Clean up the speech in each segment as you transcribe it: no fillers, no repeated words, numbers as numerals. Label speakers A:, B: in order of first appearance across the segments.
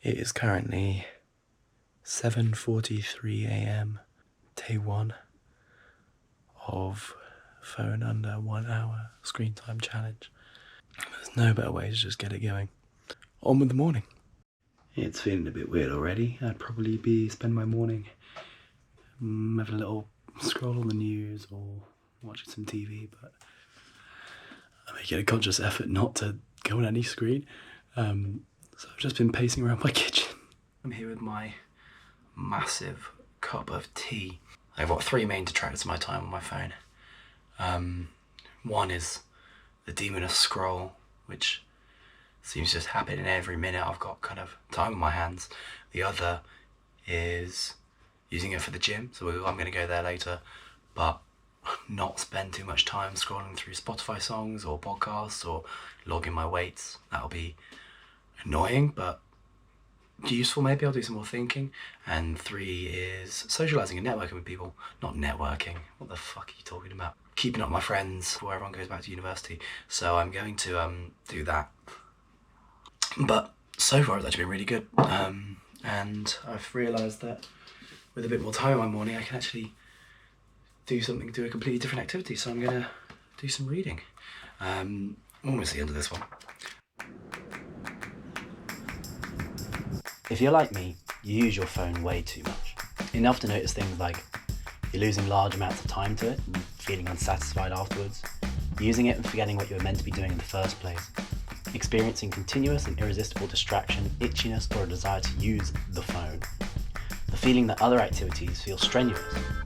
A: It is currently 7:43 a.m, day 1 of phone under 1 hour screen time challenge. There's no better way to just get it going. On with the morning. It's feeling a bit weird already. I'd probably spend my morning having a little scroll on the news or watching some TV, but I'm making a conscious effort not to go on any screen. So I've just been pacing around my kitchen. I'm here with my massive cup of tea. I've got 3 main detractors of my time on my phone. One is the demon of scroll, which seems to just happen in every minute I've got kind of time on my hands. The other is using it for the gym, so I'm going to go there later, but not spend too much time scrolling through Spotify songs or podcasts or logging my weights. That'll be annoying, but useful maybe. I'll do some more thinking. And 3 is socialising and networking with people. Not networking, what the fuck are you talking about? Keeping up with my friends before everyone goes back to university. So I'm going to do that. But so far it's actually been really good. And I've realised that with a bit more time in my morning I can actually do a completely different activity. So I'm going to do some reading. Almost the end of this one. If you're like me, you use your phone way too much. Enough to notice things like you're losing large amounts of time to it and feeling unsatisfied afterwards, using it and forgetting what you were meant to be doing in the first place, experiencing continuous and irresistible distraction, itchiness, or a desire to use the phone, the feeling that other activities feel strenuous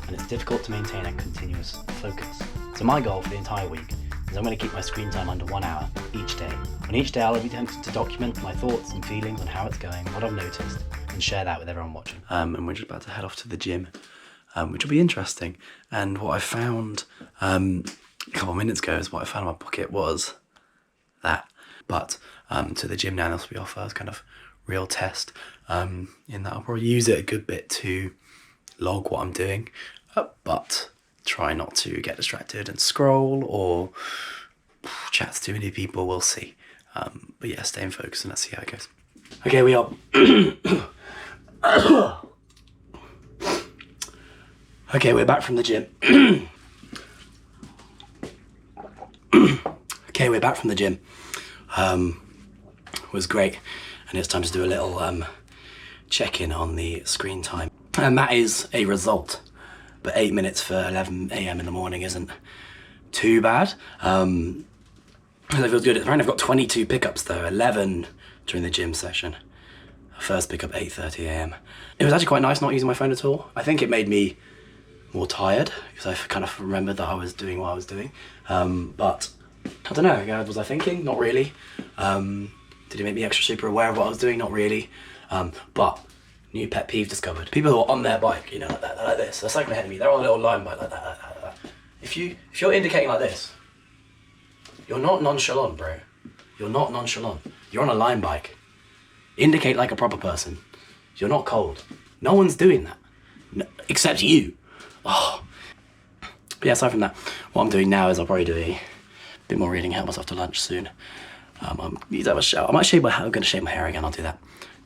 A: and it's difficult to maintain a continuous focus. So my goal for the entire week is I'm going to keep my screen time under 1 hour each day. On each day I'll be tempted to document my thoughts and feelings on how it's going, what I've noticed, and share that with everyone watching. And we're just about to head off to the gym, which will be interesting. And what I found a couple of minutes ago is what I found in my pocket was that. But to the gym now, this will be our first kind of real test, in that I'll probably use it a good bit to log what I'm doing, but try not to get distracted and scroll or chat to too many people. We'll see. But yeah, staying focused and let's see how it goes. Okay, we are. Okay, we're back from the gym. Okay, we're back from the gym. Was great, and it's time to do a little check-in on the screen time, and that is a result. But 8 minutes for 11 a.m. in the morning isn't too bad. That feels good. I've got 22 pickups though, 11 during the gym session. First pickup 8:30 a.m. It was actually quite nice not using my phone at all. I think it made me more tired because I kind of remembered that I was doing what I was doing. But I don't know, was I thinking? Not really. Did it make me extra super aware of what I was doing? Not really. But new pet peeve discovered. People who are on their bike, like that, like this. They're cycling ahead of me. They're on a little line bike like that, like that. If you're indicating like this, you're not nonchalant, bro. You're not nonchalant. You're on a line bike. Indicate like a proper person. You're not cold. No one's doing that. No, except you. Oh. But yeah, aside from that, what I'm doing now is I'll probably do a bit more reading, help myself to lunch soon. I need to have a shower. I might shave my hair. I'm going to shave my hair again. I'll do that.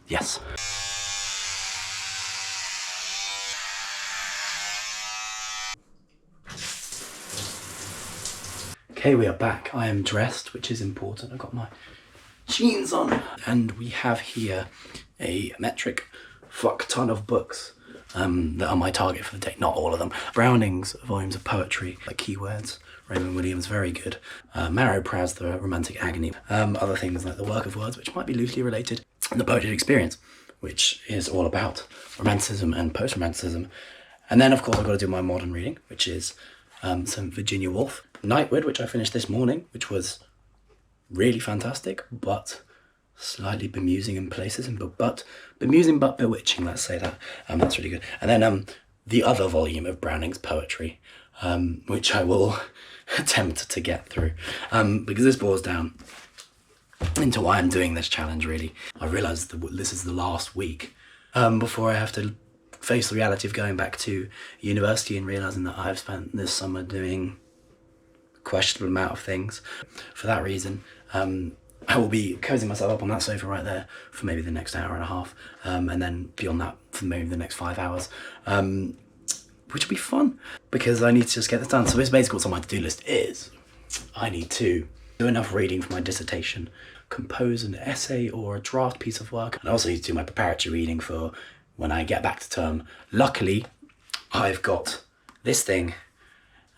A: Yes. Okay, we are back. I am dressed, which is important. I've got my jeans on. And we have here a metric fuck ton of books that are my target for the day. Not all of them. Browning's volumes of poetry, like keywords. Raymond Williams, very good. Maro Praz, The Romantic Agony. Other things like The Work of Words, which might be loosely related. And The Poetic Experience, which is all about romanticism and post-romanticism. And then, of course, I've got to do my modern reading, which is some Virginia Woolf. Nightwood, which I finished this morning, which was really fantastic, but slightly bemusing in places, but bemusing but bewitching, let's say that. That's really good. And then the other volume of Browning's poetry, which I will attempt to get through, because this boils down into why I'm doing this challenge, really. I realised that this is the last week before I have to face the reality of going back to university and realising that I've spent this summer doing a questionable amount of things. For that reason, I will be cozying myself up on that sofa right there for maybe the next hour and a half, and then beyond that for maybe the next 5 hours, which will be fun because I need to just get this done. So this basically what's on my to-do list is I need to do enough reading for my dissertation, compose an essay or a draft piece of work, and I also need to do my preparatory reading for when I get back to term. Luckily, I've got this thing,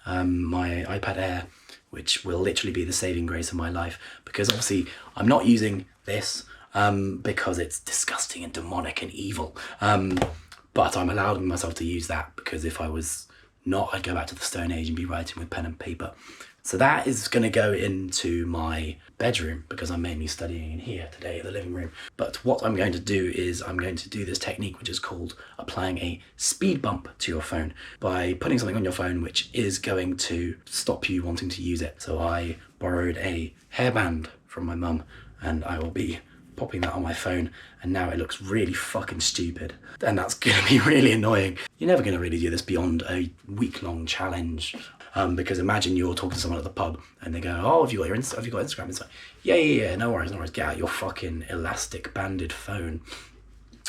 A: my iPad Air, which will literally be the saving grace of my life, because obviously I'm not using this because it's disgusting and demonic and evil, but I'm allowing myself to use that because if I was not, I'd go back to the Stone Age and be writing with pen and paper. So that is going to go into my bedroom because I'm mainly studying in here today, the living room. But what I'm going to do is I'm going to do this technique which is called applying a speed bump to your phone by putting something on your phone which is going to stop you wanting to use it. So I borrowed a hairband from my mum and I will be popping that on my phone, and now it looks really fucking stupid. And that's going to be really annoying. You're never going to really do this beyond a week-long challenge. Because imagine you're talking to someone at the pub and they go, oh, have you got Instagram? It's like, yeah, no worries, get out your fucking elastic banded phone.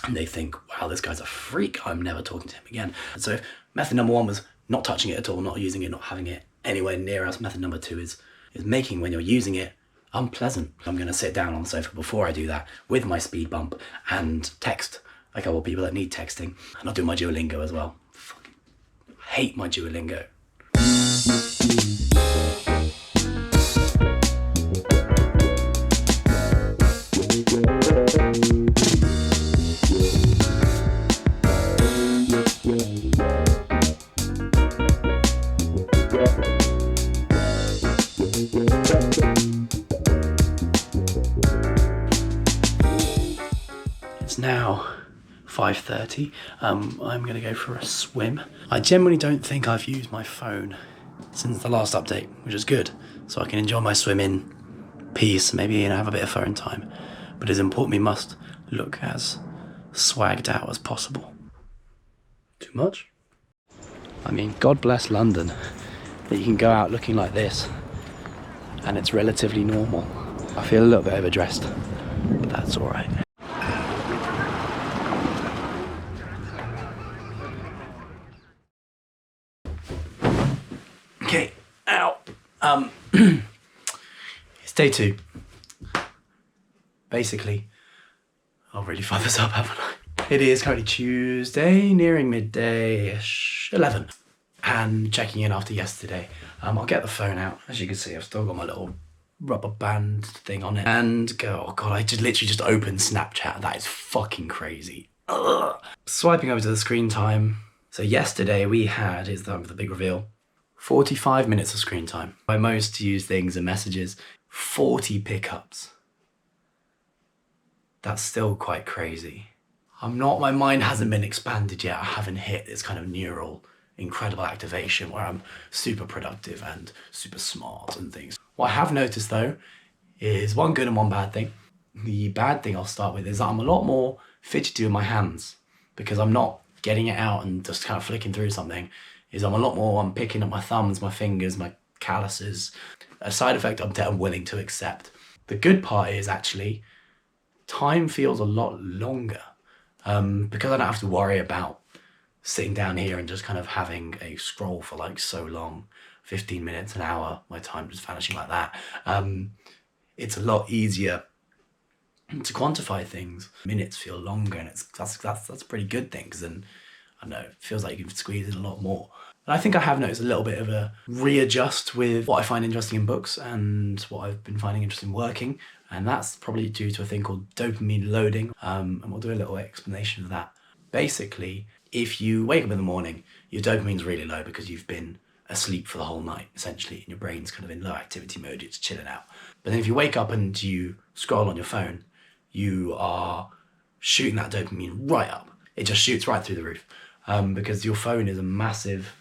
A: And they think, wow, this guy's a freak, I'm never talking to him again. And so if method number one was not touching it at all, not using it, not having it anywhere near us, method number two is making when you're using it unpleasant. I'm going to sit down on the sofa before I do that with my speed bump and text a couple of people that need texting. And I'll do my Duolingo as well. Fucking hate my Duolingo. It's now 5:30. I'm going to go for a swim. I generally don't think I've used my phone since the last update, which is good, so I can enjoy my swim in peace, maybe have a bit of phone time. But it's important we must look as swagged out as possible. Too much? I mean, God bless London, that you can go out looking like this and it's relatively normal. I feel a little bit overdressed, but that's all right. Okay, it's day 2. Basically, I'll really fuck this up, haven't I? It is currently Tuesday, nearing midday-ish, 11. And checking in after yesterday. I'll get the phone out. As you can see, I've still got my little rubber band thing on it. And go, oh God, I just literally just opened Snapchat. That is fucking crazy. Ugh. Swiping over to the screen time. So yesterday we had, here's the big reveal, 45 minutes of screen time. My most used things and messages, 40 pickups. That's still quite crazy. My mind hasn't been expanded yet. I haven't hit this kind of neural incredible activation where I'm super productive and super smart and things. What I have noticed though is one good and one bad thing. The bad thing I'll start with is that I'm a lot more fidgety with my hands because I'm not getting it out and just kind of flicking through something. I'm picking up my thumbs, my fingers, my calluses. A side effect I'm willing to accept. The good part is actually time feels a lot longer because I don't have to worry about sitting down here and just kind of having a scroll for like so long, 15 minutes, an hour, my time just vanishing like that. It's a lot easier to quantify things. Minutes feel longer, and that's a pretty good thing because then I don't know, it feels like you can squeeze in a lot more. And I think I have noticed a little bit of a readjust with what I find interesting in books and what I've been finding interesting working, and that's probably due to a thing called dopamine loading, and we'll do a little explanation of that. Basically, if you wake up in the morning, your dopamine's really low because you've been asleep for the whole night, essentially, and your brain's kind of in low activity mode, it's chilling out. But then if you wake up and you scroll on your phone, you are shooting that dopamine right up. It just shoots right through the roof because your phone is a massive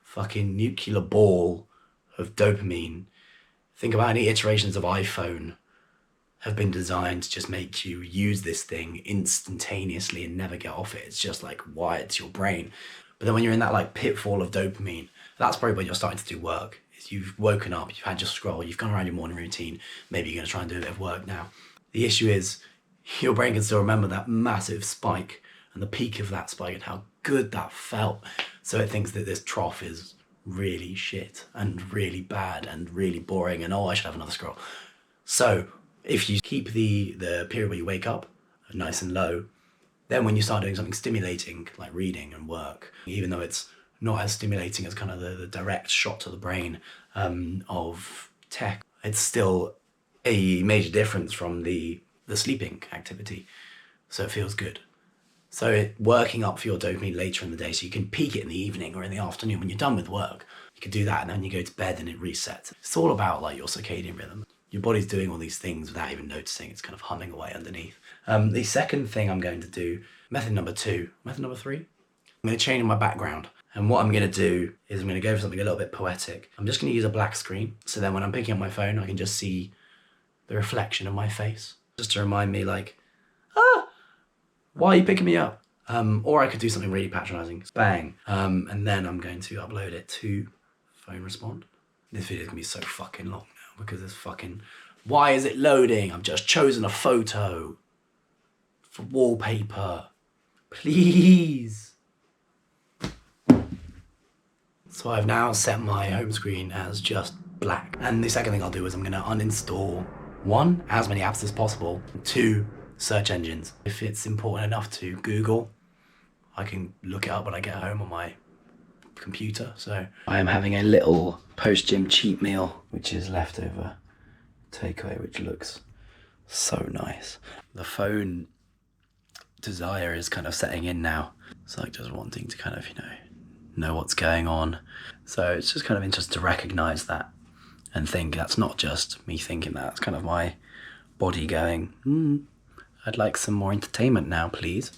A: fucking nuclear ball of dopamine. Think about any iterations of iPhone have been designed to just make you use this thing instantaneously and never get off it. It's just like wired to your brain. But then when you're in that like pitfall of dopamine, that's probably when you're starting to do work. is you've woken up, you've had your scroll, you've gone around your morning routine, maybe you're going to try and do a bit of work now. The issue is your brain can still remember that massive spike and the peak of that spike and how good that felt. So it thinks that this trough is really shit and really bad and really boring and, oh, I should have another scroll. So if you keep the period where you wake up nice and low, then when you start doing something stimulating like reading and work, even though it's not as stimulating as kind of the direct shot to the brain of tech, it's still a major difference from the sleeping activity. So it feels good. So working up for your dopamine later in the day so you can peak it in the evening or in the afternoon when you're done with work. You can do that and then you go to bed and it resets. It's all about like your circadian rhythm. Your body's doing all these things without even noticing. It's kind of humming away underneath. The second thing I'm going to do, method number 3, I'm going to change my background. And what I'm going to do is I'm going to go for something a little bit poetic. I'm just going to use a black screen. So then when I'm picking up my phone, I can just see the reflection of my face. Just to remind me like, why are you picking me up? Or I could do something really patronizing. Bang. And then I'm going to upload it to Phone Respond. This video is going to be so fucking long now because it's fucking... Why is it loading? I've just chosen a photo for wallpaper. Please. So I've now set my home screen as just black. And the second thing I'll do is I'm going to uninstall 1, as many apps as possible, 2, search engines. If it's important enough to Google, I can look it up when I get home on my computer. So I am having a little post-gym cheat meal, which is leftover takeaway, which looks so nice. The phone desire is kind of setting in now. It's like just wanting to kind of, know what's going on. So it's just kind of interesting to recognize that and think that's not just me thinking that. It's kind of my body going, I'd like some more entertainment now, please.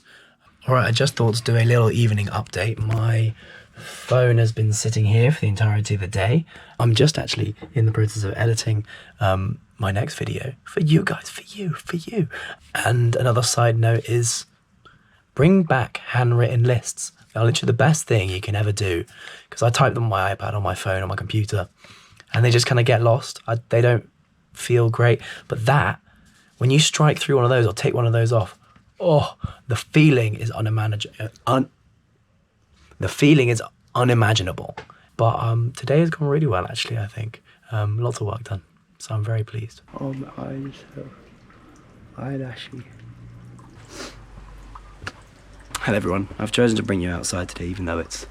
A: All right, I just thought to do a little evening update. My phone has been sitting here for the entirety of the day. I'm just actually in the process of editing my next video for you guys, for you. And another side note is bring back handwritten lists. They're literally the best thing you can ever do, because I type them on my iPad, on my phone, on my computer, and they just kind of get lost. They don't feel great. But that, when you strike through one of those or take one of those off, the feeling is unimaginable. But today has gone really well, actually, I think. Lots of work done, so I'm very pleased. Oh, my eyes are eyelashy. Hello everyone, I've chosen to bring you outside today even though it's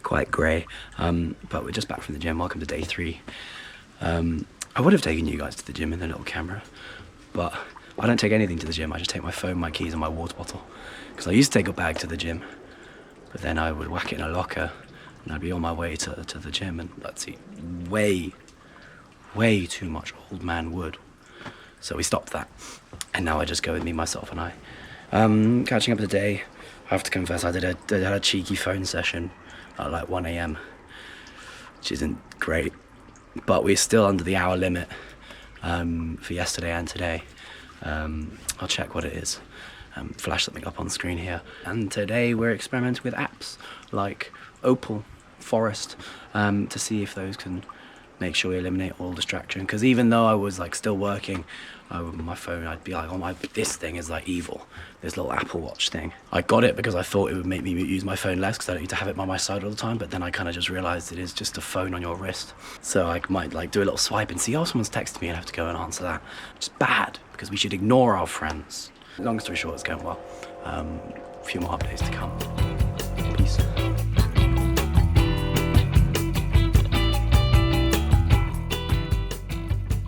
A: quite grey, but we're just back from the gym. Welcome to day 3. I would have taken you guys to the gym in the little camera, but I don't take anything to the gym. I just take my phone, my keys and my water bottle, because I used to take a bag to the gym, but then I would whack it in a locker and I'd be on my way to the gym, and that's way too much old man wood. So we stopped that, and now I just go with me, myself and I. Catching up today, I have to confess I had a cheeky phone session at like 1 AM, which isn't great, but we're still under the hour limit for yesterday and today. I'll check what it is, flash something up on screen here. And today we're experimenting with apps like Opal, Forest, to see if those can make sure we eliminate all distraction. Because even though I was like still working with my phone, I'd be like, this thing is like evil, this little Apple Watch thing. I got it because I thought it would make me use my phone less because I don't need to have it by my side all the time, but then I kind of just realized it is just a phone on your wrist. So I might like do a little swipe and see, someone's texted me and I have to go and answer that, which is bad because we should ignore our friends. Long story short, it's going well. A few more updates to come. Peace.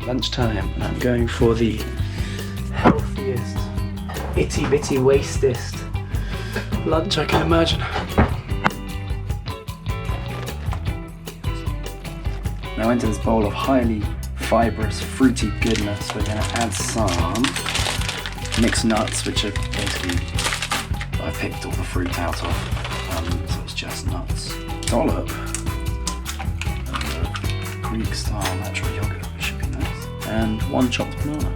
A: Lunchtime, and I'm going for the healthiest, itty bitty wastest lunch I can imagine. Now into this bowl of highly fibrous, fruity goodness, we're going to add some mixed nuts, which are basically, I picked all the fruit out of, so it's just nuts. Dollop Greek style natural yogurt, which should be nice, and 1 chopped banana.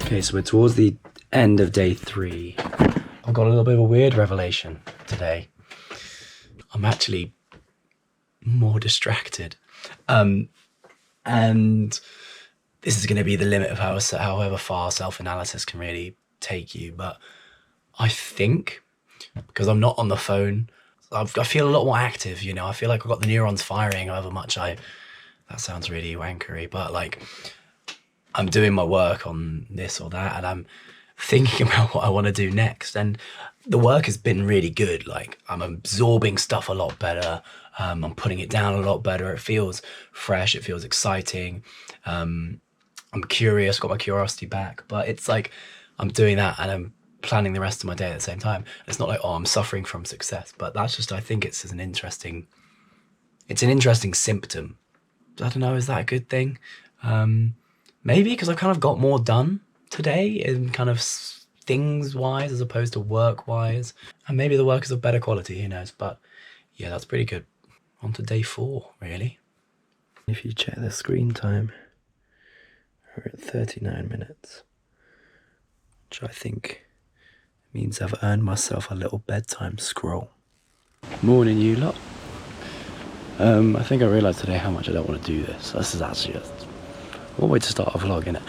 A: Okay, so we're towards the end of day 3. I've got a little bit of a weird revelation today. I'm actually more distracted. And this is going to be the limit of however far self-analysis can really take you. But I think, because I'm not on the phone, I feel a lot more active, you know. I feel like I've got the neurons firing however much that sounds really wankery, but like I'm doing my work on this or that and I'm thinking about what I want to do next. And the work has been really good. Like I'm absorbing stuff a lot better. I'm putting it down a lot better. It feels fresh. It feels exciting. I'm curious, got my curiosity back, but it's like I'm doing that and I'm planning the rest of my day at the same time. It's not like, oh, I'm suffering from success, but that's just, I think it's an interesting symptom. I don't know, is that a good thing? Maybe because I've kind of got more done today in kind of things wise as opposed to work wise. And maybe the work is of better quality, who knows? But yeah, that's pretty good. On to day 4, really. If you check the screen time, we're at 39 minutes, which I think means I've earned myself a little bedtime scroll. Morning, you lot. I think I realised today how much I don't want to do this. This is actually one way to start a vlog, innit?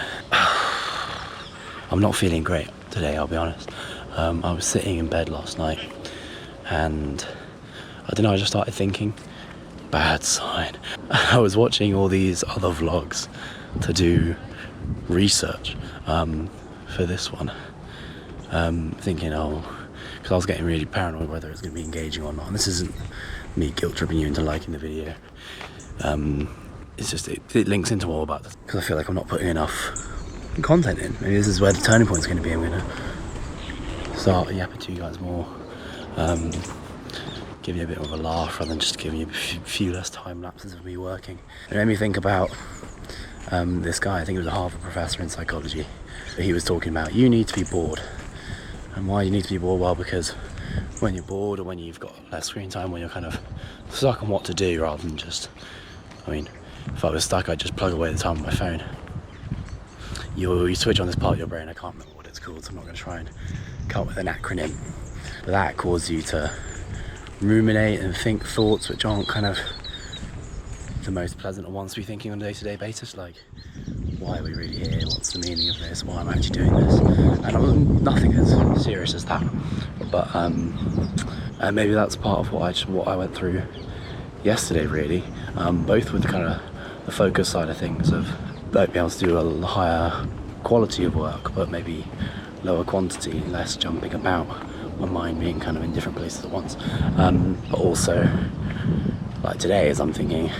A: I'm not feeling great today, I'll be honest. I was sitting in bed last night and I don't know, I just started thinking, bad sign. I was watching all these other vlogs to do research for this one. Thinking, because I was getting really paranoid whether it's going to be engaging or not. And this isn't me guilt tripping you into liking the video. It's just, it links into all about this. Because I feel like I'm not putting enough content in. Maybe this is where the turning point's going to be. I'm going to start yapping to you guys more. Give you a bit of a laugh rather than just giving you a few less time lapses of me working. It made me think about this guy, I think he was a Harvard professor in psychology. He was talking about, you need to be bored. And why you need to be bored? Well, because when you're bored or when you've got less screen time, when you're kind of stuck on what to do rather than just, I mean, if I was stuck, I'd just plug away the time on my phone. You switch on this part of your brain, I can't remember what it's called, so I'm not going to try and come up with an acronym. But that causes you to ruminate and think thoughts which aren't kind of the most pleasant ones to be thinking on a day-to-day basis, like, why are we really here? What's the meaning of this? Why am I actually doing this? And I'm nothing as serious as that, but maybe that's part of what I went through yesterday, really. Both with kind of the focus side of things of being able to do a higher quality of work, but maybe lower quantity, less jumping about, my mind being kind of in different places at once. But also, like today, as I'm thinking,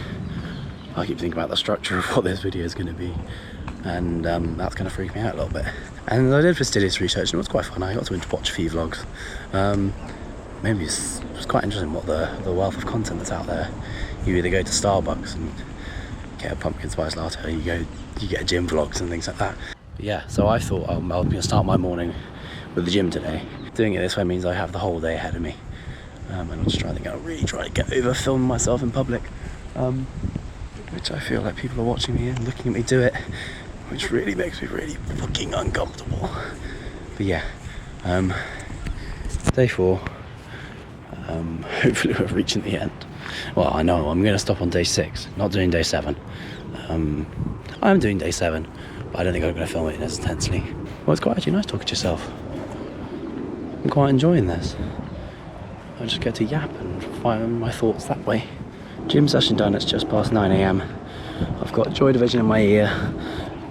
A: I keep thinking about the structure of what this video is going to be, and that's going to freak me out a little bit. And I did fastidious research and it was quite fun. I got to watch a few vlogs. Maybe it's quite interesting what the wealth of content that's out there. You either go to Starbucks and get a pumpkin spice latte, or you get gym vlogs and things like that. But yeah, so I thought I was going to start my morning with the gym today. Doing it this way means I have the whole day ahead of me. And I'm just really trying to get over filming myself in public. Which I feel like people are watching me and looking at me do it, which really makes me really fucking uncomfortable. But yeah, day 4. Hopefully we're reaching the end. Well, I know I'm going to stop on day 6, not doing day 7. I'm doing day 7, but I don't think I'm going to film it as intensely. Well, it's quite actually nice talking to yourself. I'm quite enjoying this. I just get to yap and find my thoughts that way. Gym session done, it's just past 9 AM. I've got Joy Division in my ear.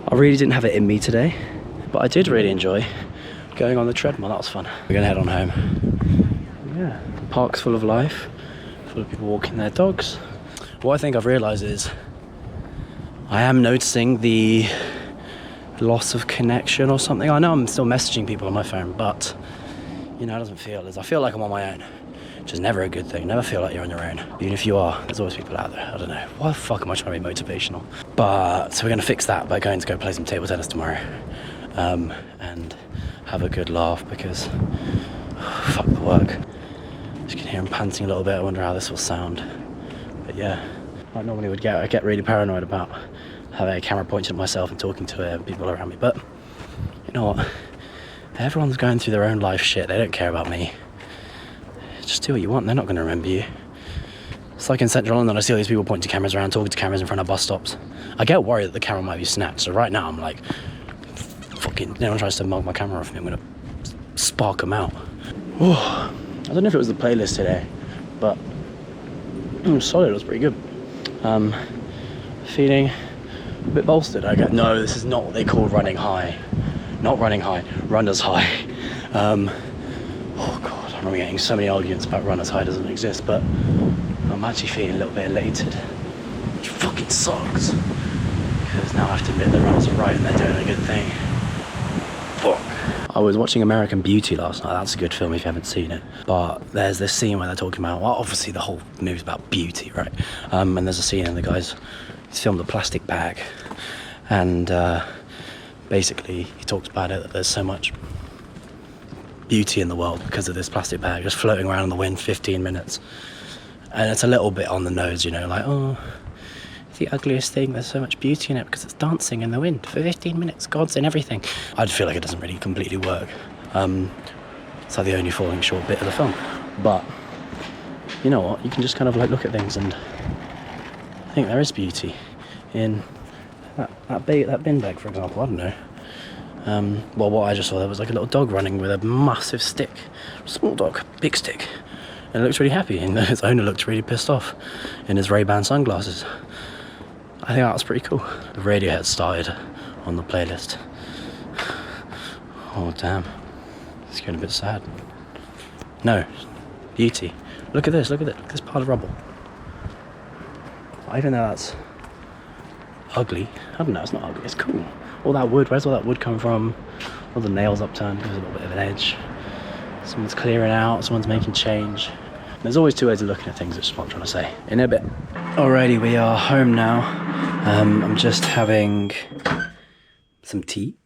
A: I really didn't have it in me today, but I did really enjoy going on the treadmill. That was fun. We're gonna head on home. Yeah, the park's full of life, full of people walking their dogs. What I think I've realised is I am noticing the loss of connection or something. I know I'm still messaging people on my phone, but you know, it doesn't feel as I feel like I'm on my own. Which is never a good thing. Never feel like you're on your own. Even if you are, there's always people out there. I don't know. Why the fuck am I trying to be motivational? But so we're going to fix that by going to go play some table tennis tomorrow. And have a good laugh because fuck the work. Just can hear him panting a little bit. I wonder how this will sound. But yeah, I normally would get really paranoid about having a camera pointed at myself and talking to people around me. But You know what? Everyone's going through their own life shit. They don't care about me. Just do what you want. They're not going to remember you. It's like in central London, I see all these people pointing to cameras around, talking to cameras in front of bus stops. I get worried that the camera might be snatched. So right now I'm like, fucking, no one tries to mug my camera off me, I'm going to spark them out. Whew. I don't know if it was the playlist today, but solid, it was pretty good. Feeling a bit bolstered. I go, no, this is not what they call running high. Not running high, runners high. Oh God, I remember getting so many arguments about runners high doesn't exist, but I'm actually feeling a little bit elated, which fucking sucks. Because now I have to admit the runners are right and they're doing a good thing. Fuck. I was watching American Beauty last night. That's a good film if you haven't seen it. But there's this scene where they're talking about, well, obviously the whole movie's about beauty, right? And there's a scene and he's filmed a plastic bag. And basically he talks about it, that there's so much beauty in the world because of this plastic bag just floating around in the wind 15 minutes. And it's a little bit on the nose, you know, like, oh, the ugliest thing, there's so much beauty in it because it's dancing in the wind for 15 minutes, God's in everything. I'd feel like it doesn't really completely work. It's like the only falling short bit of the film. But you know what, you can just kind of like look at things, and I think there is beauty in that bin bag, for example. I don't know. Well, what I just saw, there was like a little dog running with a massive stick. Small dog, big stick. And it looks really happy, and his owner looked really pissed off in his Ray-Ban sunglasses. I think that was pretty cool. The Radiohead started on the playlist. Oh damn, it's getting a bit sad. No, beauty. Look at this, look at this pile of rubble. Even though that's ugly, I don't know, it's not ugly, it's cool. All that wood, where's all that wood come from? All the nails upturned, there's a little bit of an edge. Someone's clearing out, someone's making change. There's always two ways of looking at things, that's what I'm trying to say. In a bit. Alrighty, we are home now. I'm just having some tea.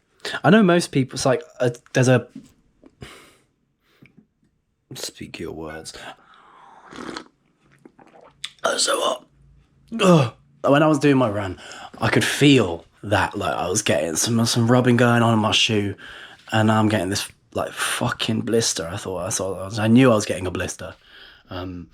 A: I know most people, it's like, there's a... Speak your words. So what? Ugh. When I was doing my run, I could feel that, like, I was getting some rubbing going on in my shoe, and now I'm getting this like fucking blister. I knew I was getting a blister, and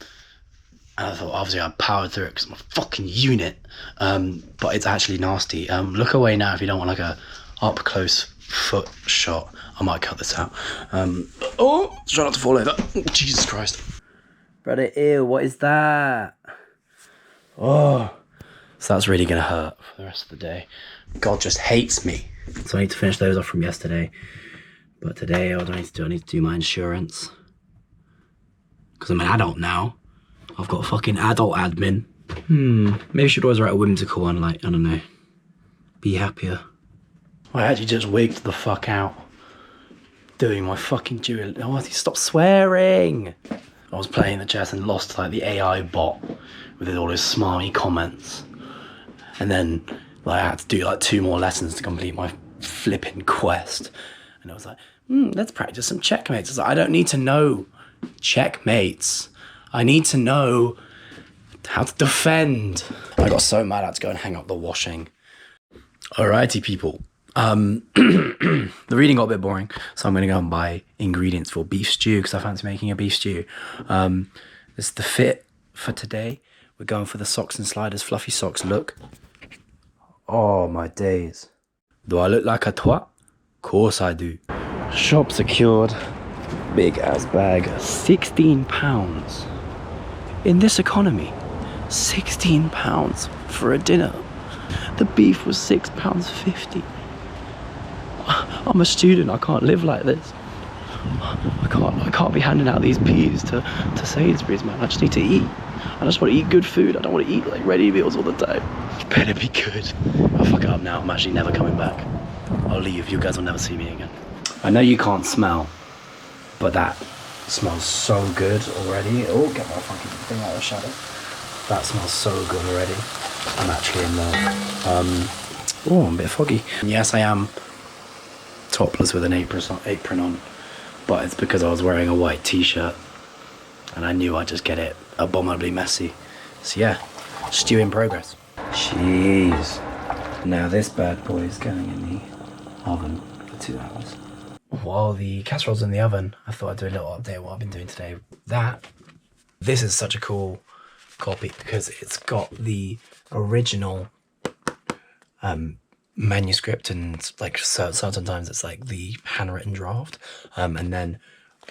A: I thought obviously I powered through it because I'm a fucking unit, but it's actually nasty. Look away now if you don't want like a up close foot shot. I might cut this out. Oh, try not to fall over. Oh, Jesus Christ, brother, ew, what is that? Oh, so that's really gonna hurt for the rest of the day. God just hates me. So I need to finish those off from yesterday. But today, what do I need to do? I need to do my insurance. Because I'm an adult now. I've got a fucking adult admin. Maybe I should always write a whimsical one, like, I don't know. Be happier. I actually just wigged the fuck out. Doing my fucking duel. Oh, stop swearing. I was playing the chess and lost like the AI bot with all his smarmy comments. And then like, I had to do like 2 more lessons to complete my flipping quest. And I was like, let's practice some checkmates. I was like, I don't need to know checkmates. I need to know how to defend. I got so mad I had to go and hang up the washing. Alrighty, people. The reading got a bit boring, so I'm going to go and buy ingredients for beef stew because I fancy making a beef stew. This is the fit for today. We're going for the socks and sliders, fluffy socks look. Oh, my days. Do I look like a twat? Course I do. Shop secured. Big ass bag. £16. In this economy, £16 for a dinner. The beef was £6.50. I'm a student, I can't live like this. I can't be handing out these peas to Sainsbury's, man. I just need to eat. I just want to eat good food. I don't want to eat like ready meals all the time. Better be good. I'll fuck it up now. I'm actually never coming back. I'll leave. You guys will never see me again. I know you can't smell, but that smells so good already. Oh, get my fucking thing out of the shadow. That smells so good already. I'm actually in love. Oh, I'm a bit foggy. Yes, I am topless with an apron on, but it's because I was wearing a white t-shirt and I knew I'd just get it abominably messy. So yeah, stew in progress. Jeez. Now this bad boy is going in the oven for 2 hours. While the casserole's in the oven, I thought I'd do a little update of what I've been doing today. This is such a cool copy because it's got the original manuscript, and like certain times it's like the handwritten draft, and then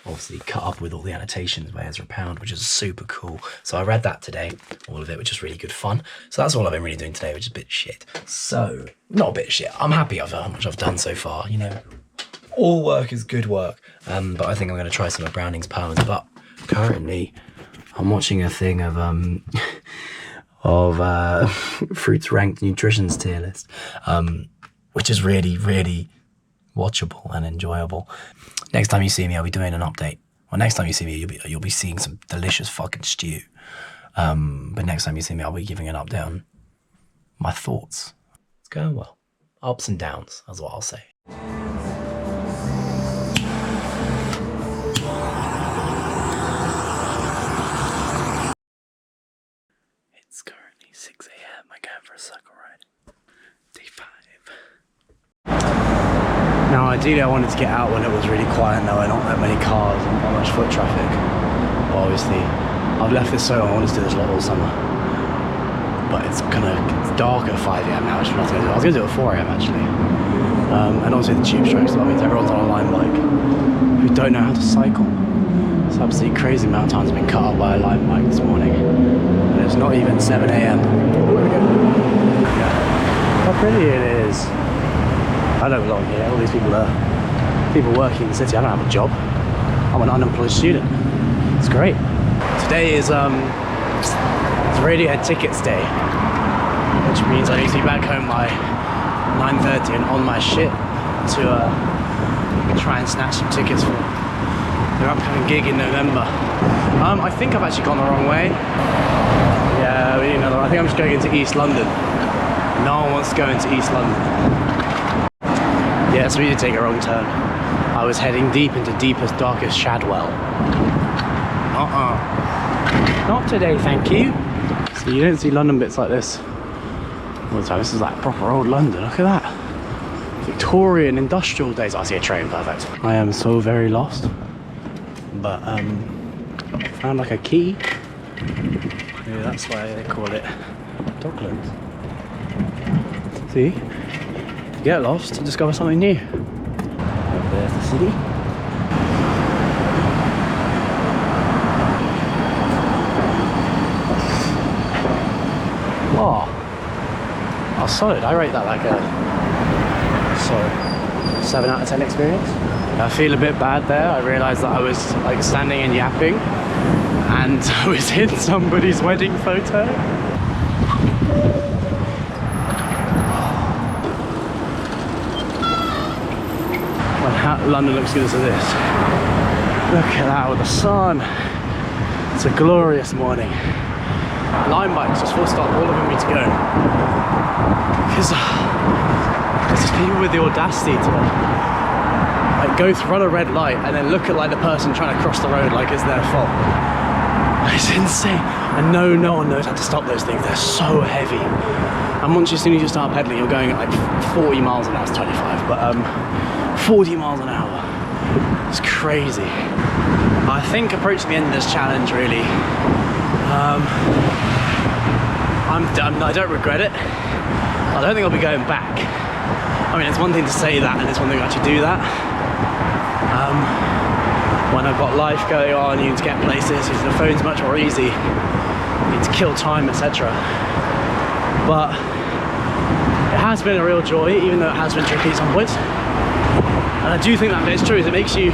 A: obviously cut up with all the annotations by Ezra Pound, which is super cool. So I read that today, all of it, which is really good fun. So that's all I've been really doing today, which is a bit shit. So, not a bit shit, I'm happy of how much I've done so far, you know. All work is good work, but I think I'm going to try some of Browning's poems. But currently, I'm watching a thing of Fruit's ranked nutrition's tier list, which is really, really watchable and enjoyable. Next time you see me, I'll be doing an update. Well, next time you see me, you'll be seeing some delicious fucking stew. But next time you see me, I'll be giving an update on my thoughts. It's going well. Ups and downs, that's what I'll say. It's currently 6 AM. I'm going for a cycle ride. Day 5. Now, ideally, I wanted to get out when it was really quiet. There were not that many cars and not much foot traffic. But obviously, I've left this so long. I wanted to do this a lot all summer. But it's dark at 5 AM now, which I'm not going to do. I was going to do it at 4 AM actually. And obviously the tube strikes, so that means everyone's on a line bike who don't know how to cycle. It's absolutely crazy amount of times I've been cut up by a line bike this morning. And it's not even 7 AM. Yeah. How pretty it is. I don't belong here. All these people are people working in the city. I don't have a job. I'm an unemployed student. It's great. Today is it's Radiohead Tickets Day, which means I need to be back home by 9:30 and on my shit to try and snatch some tickets for their upcoming gig in November. I think I've actually gone the wrong way. Yeah, I think I'm just going into East London. No one wants to go into East London. Yeah, so we did take a wrong turn. I was heading deep into deepest, darkest Shadwell. Not today, thank you. So you don't see London bits like this all the time. This is like proper old London, look at that. Victorian industrial days. I see a train, perfect. I am so very lost. But found like a key. Maybe that's why they call it Docklands. See? Get lost and discover something new. There's the city. Wow. Oh, solid. I rate that like a 7 out of 10 experience. I feel a bit bad there. I realised that I was like standing and yapping and I was in somebody's wedding photo. London looks good as this. Look at that with the sun. It's a glorious morning. Line bikes just full stop, all of them need to go. Because there's just people with the audacity to like run a red light and then look at like the person trying to cross the road like it's their fault. It's insane. And no one knows how to stop those things. They're so heavy. And as soon as you start pedaling, you're going at like 40 miles an hour. It's 25, but 40 miles an hour. It's crazy. I think approaching the end of this challenge really, I'm done. I don't regret it. I don't think I'll be going back. I mean, it's one thing to say that and it's one thing to actually do that. When I've got life going on, you need to get places, using the phone's much more easy. You need to kill time, etc. But it has been a real joy, even though it has been tricky at some points. And I do think that it's true, is it makes you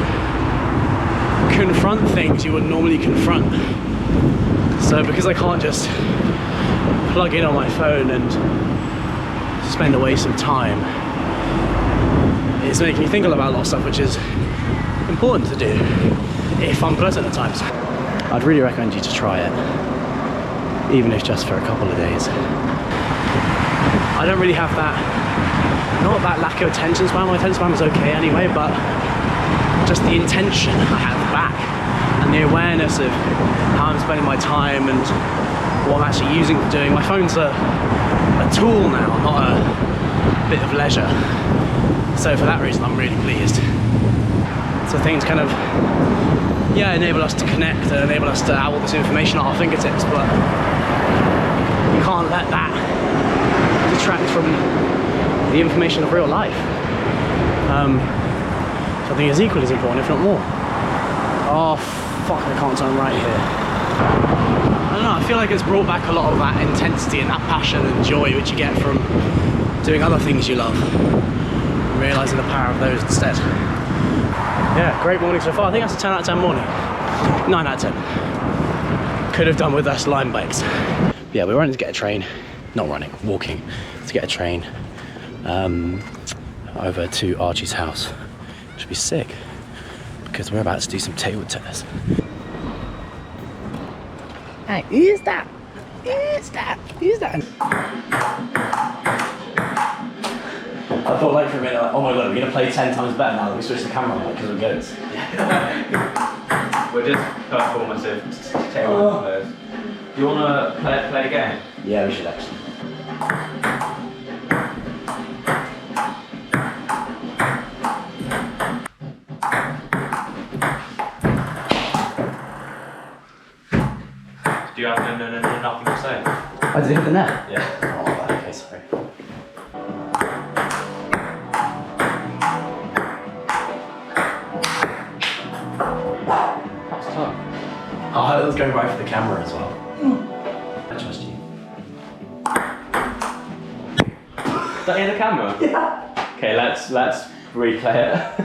A: confront things you wouldn't normally confront. So because I can't just plug in on my phone and spend a waste of time, it's making me think a lot about a lot of stuff which is important to do, if unpleasant at times. I'd really recommend you to try it, even if just for a couple of days. I don't really have that, not that lack of attention span. My attention span was okay anyway, but just the intention I have back and the awareness of how I'm spending my time and what I'm actually using for doing. My phone's a tool now, not a bit of leisure. So for that reason, I'm really pleased. So things kind of, enable us to connect and enable us to have all this information at our fingertips, but you can't let that detract from the information of real life. So I think it's equally as important, if not more. Oh fuck, I can't turn right here. I don't know, I feel like it's brought back a lot of that intensity and that passion and joy which you get from doing other things you love. And realising the power of those instead. Yeah, great morning so far. I think that's a 10 out of 10 morning. 9 out of 10. Could have done with us Lime bikes. Yeah, we're running to get a train. Not running, walking to get a train over to Archie's house. Should be sick because we're about to do some table tennis. Hey, who is that? Who is that? Who is that? I thought like for a minute, like, oh my god, we're gonna play 10 times better now that we switch the camera on, like, because we're goats.
B: We're just performative table players. Do you wanna play a game?
A: Yeah, we should actually.
B: Do you have nothing to say?
A: Oh, did it hit the net?
B: Yeah.
A: Oh, okay, sorry.
B: That's tough.
A: Oh, it was going right for the camera as well. I trust you.
B: Is that in the camera?
A: Yeah.
B: Okay, let's replay it.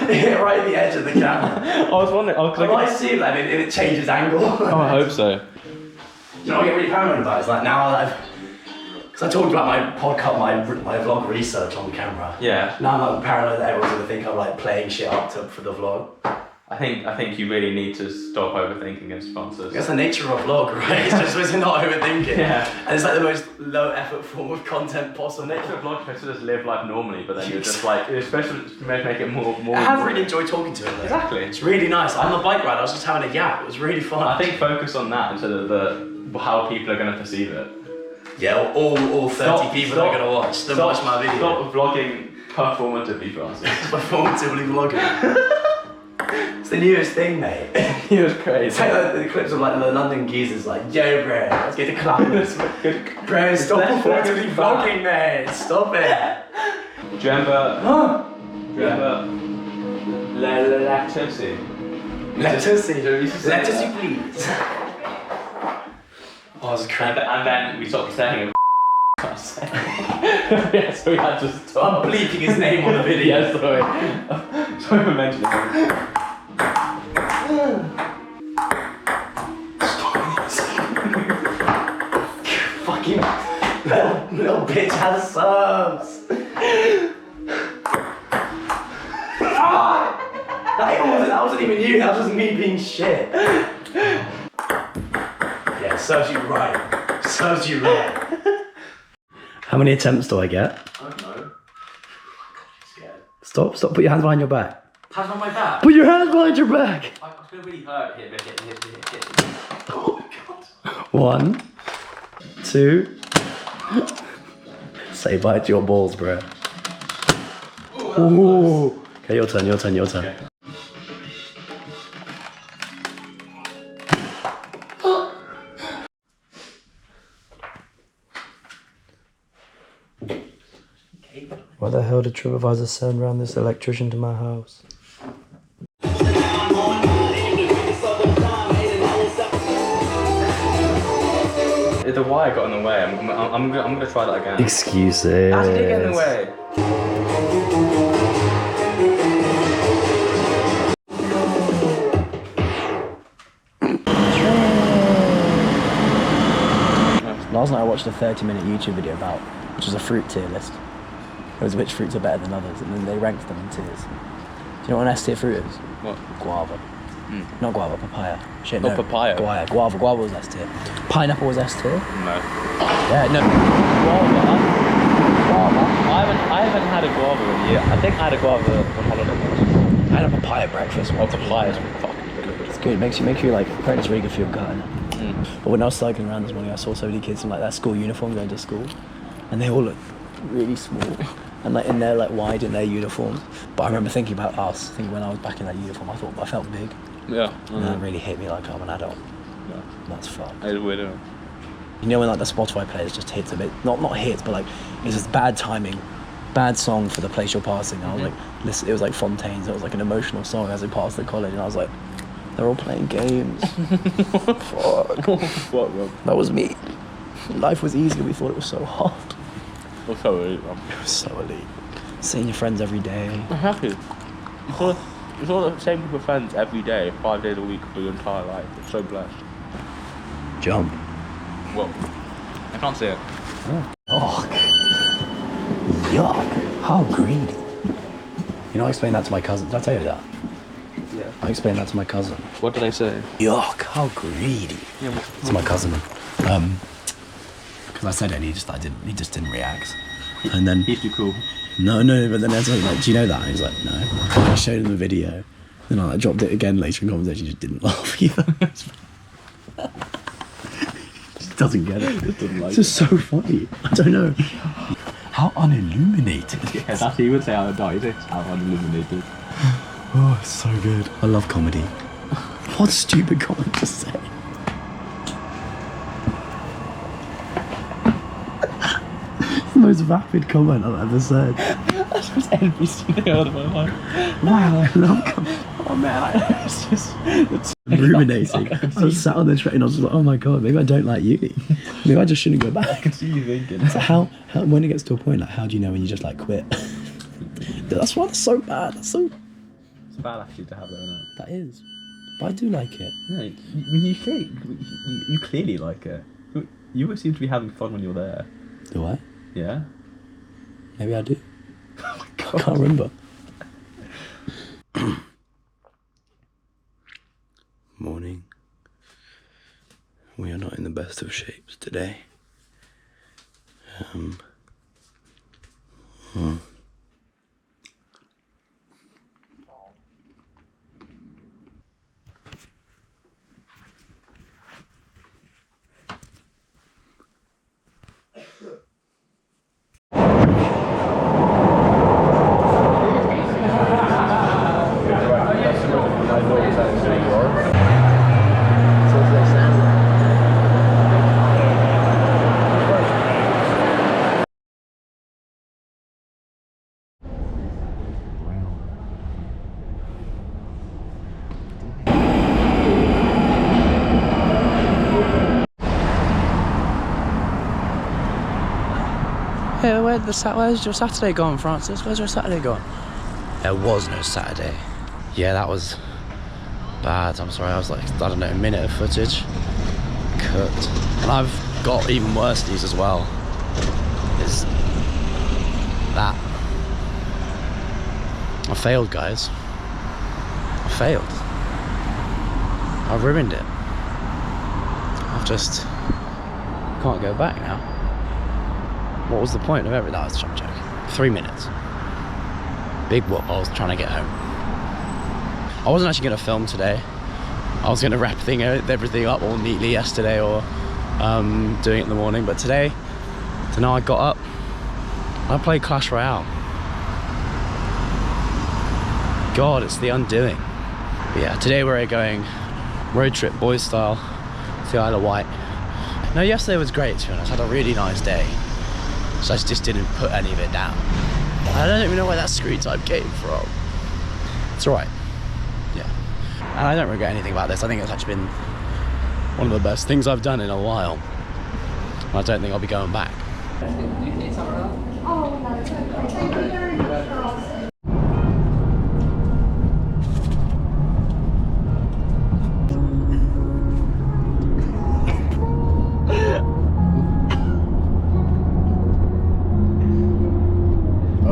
A: Hit right at the edge of the camera.
B: I was wondering.
A: I might see that if it changes angle.
B: Oh, I hope so.
A: You know what I get really paranoid about is like now that because I talked about my podcast, my vlog research on camera.
B: Yeah.
A: Now I'm like paranoid that everyone's gonna think I'm like playing shit up for the vlog.
B: I think you really need to stop overthinking of sponsors.
A: That's the nature of a vlog, right? It's just supposed to not overthink it.
B: Yeah.
A: And it's like the most low effort form of content possible.
B: Nature of vlog is to just live life normally, but then you're just like, especially to make it more.
A: I have really enjoyed talking to him though.
B: Exactly.
A: It's really nice. On the bike ride, I was just having a yap. It was really fun.
B: I think focus on that instead of how people are going to perceive it.
A: Yeah, all 30 people that are going to watch watch my video.
B: Stop vlogging performatively, Francis.
A: Performatively vlogging. It's the newest thing, mate.
B: He was crazy.
A: It's like the clips of like the London geezers like, yo bro, let's get to club. Bro, stop performatively vlogging, mate. Stop it.
B: Do you remember? Do you remember? Lactose.
A: Lettucey, please. Oh, it's crazy.
B: And then we stopped saying it. Yeah, so we had to stop.
A: I'm bleeping his name on the video.
B: Yeah, sorry. Sorry for mentioning him.
A: Fucking little bitch has subs. That wasn't even you, that was just me being shit. Yeah, serves you right. Serves you right. How many attempts do I get?
B: I don't know. Oh my god, I'm scared.
A: Stop, put your hands behind your back.
B: Hands on my back?
A: Put your hands behind your back!
B: I was going to really hurt. Hit.
A: Oh my god. 1, 2. Say bye to your balls, bro. Ooh. Okay, your turn. Okay. Why the hell did TripAdvisor send around this electrician to my house?
B: The wire got in the way. I'm gonna try that again.
A: Excuses.
B: How did it get in the way?
A: Last night I watched a 30-minute YouTube video about, which was a fruit tier list. It was which fruits are better than others, and then they ranked them in tiers. Do you know what an S tier fruit is?
B: What?
A: Guava. Not guava, papaya. Shit,
B: Oh,
A: no.
B: papaya.
A: Guava was S tier. Pineapple was S tier.
B: No.
A: Yeah, no.
B: Guava. I haven't had a guava in a year. I think I had a guava on holiday once.
A: I had a papaya breakfast once.
B: Oh, papaya is fucking good.
A: It's good. It makes you like, apparently it's really good for your gut. But when I was cycling around this morning, I saw so many kids in like their school uniform going to school, and they all look really small. and like in their like wide in their uniforms. But I remember thinking about us. Thinking when I was back in that uniform, I thought I felt big.
B: Yeah.
A: And that really hit me like I'm an adult.
B: Yeah.
A: That's fun.
B: It's weird.
A: You know when like the Spotify playlist just hits a bit, not hits, but like it's just bad timing, bad song for the place you're passing. And I was like, listen, it was like Fontaine's. It was like an emotional song as we passed the college, and I was like, they're all playing games. Fuck.
B: What, bro?
A: That was me. Life was easy. We thought it was so hard.
B: What's so elite, man?
A: It was so elite. Seeing your friends every day.
B: I'm happy. You saw the same group of friends every day, 5 days a week for your entire life. It's so blessed.
A: Jump.
B: Well, I can't see it.
A: Oh. Yuck. How greedy. You know, I explained that to my cousin. Did I tell you that?
B: Yeah.
A: I explained that to my cousin.
B: What did I say?
A: Yuck, how greedy.
B: Yeah,
A: to my cousin. Because I said it and he just didn't react. And then...
B: He's too cool.
A: No, but then I was like, do you know that? And he was like, no. And I showed him the video. Then I dropped it again later in conversation. He just didn't laugh either. Just doesn't get it. It's just so funny. I don't know. How unilluminated.
B: Yeah, that's what he would say out of the dark. How unilluminated.
A: Oh, it's so good. I love comedy. What a stupid comment to say. It's the most vapid comment I've ever said.
B: That's just NBC thing out of my mind.
A: Wow, I love comedy.
B: Oh man, it's just...
A: Ruminating. I was sat on the train, I was just like, oh my god, maybe I don't like uni. Maybe I just shouldn't go back.
B: I can see you thinking.
A: So how when it gets to a point, like, how do you know when you just like quit? That's why that's so bad. That's so...
B: It's a bad attitude to have, though, isn't it?
A: That is. But I do like it.
B: No, you clearly like it. You always seem to be having fun when you're there.
A: Do I?
B: Yeah?
A: Maybe I do.
B: Oh my god.
A: I can't remember. Morning. We are not in the best of shapes today. Hey, where's your Saturday gone, Francis? Where's your Saturday gone? There was no Saturday. Yeah, that was bad. I'm sorry, I was like, I don't know, a minute of footage. Cooked. And I've got even worse news as well. Is that I failed, guys. I failed. I ruined it. I've just can't go back now. What was the point of everything? No, I was joking. 3 minutes. Big whoop. I was trying to get home. I wasn't actually going to film today. I was going to wrap everything up all neatly yesterday or doing it in the morning. But today I got up. I played Clash Royale. God, it's the undoing. But yeah, today we're going road trip, boys style, to the Isle of Wight. No, yesterday was great, to be honest. I had a really nice day. So I just didn't put any of it down. I don't even know where that screen time came from. It's alright. Yeah. And I don't regret anything about this. I think it's actually been one of the best things I've done in a while. And I don't think I'll be going back.
C: I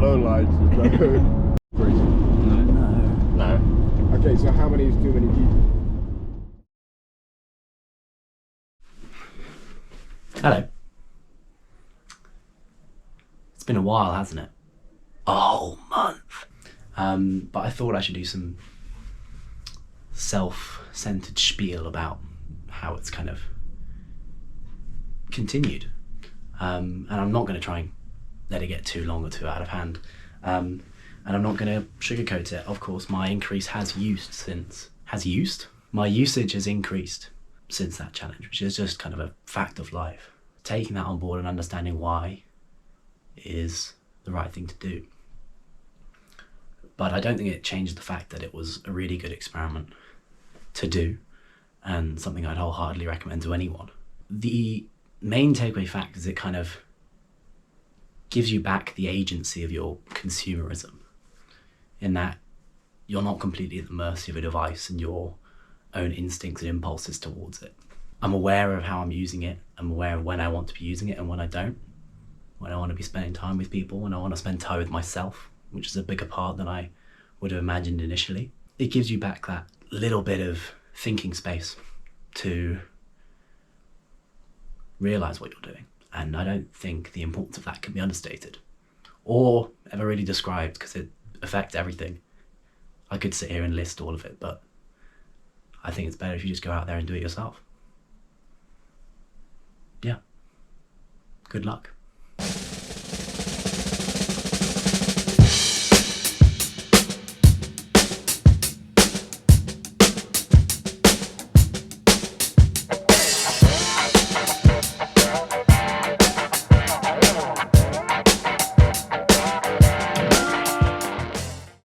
C: don't like it.
B: No.
C: Okay, so how many is too many people?
A: Hello. It's been a while, hasn't it? A whole month. But I thought I should do some self-centered spiel about how it's kind of continued. And I'm not going to try and let it get too long or too out of hand. And I'm not going to sugarcoat it. Of course, my increase my usage has increased since that challenge, which is just kind of a fact of life. Taking that on board and understanding why is the right thing to do. But I don't think it changed the fact that it was a really good experiment to do and something I'd wholeheartedly recommend to anyone. The main takeaway fact is it kind of gives you back the agency of your consumerism, in that you're not completely at the mercy of a device and your own instincts and impulses towards it. I'm aware of how I'm using it. I'm aware of when I want to be using it and when I don't. When I want to be spending time with people, when I want to spend time with myself, which is a bigger part than I would have imagined initially. It gives you back that little bit of thinking space to realize what you're doing. And I don't think the importance of that can be understated or ever really described, because it affects everything. I could sit here and list all of it, but I think it's better if you just go out there and do it yourself. Yeah. Good luck.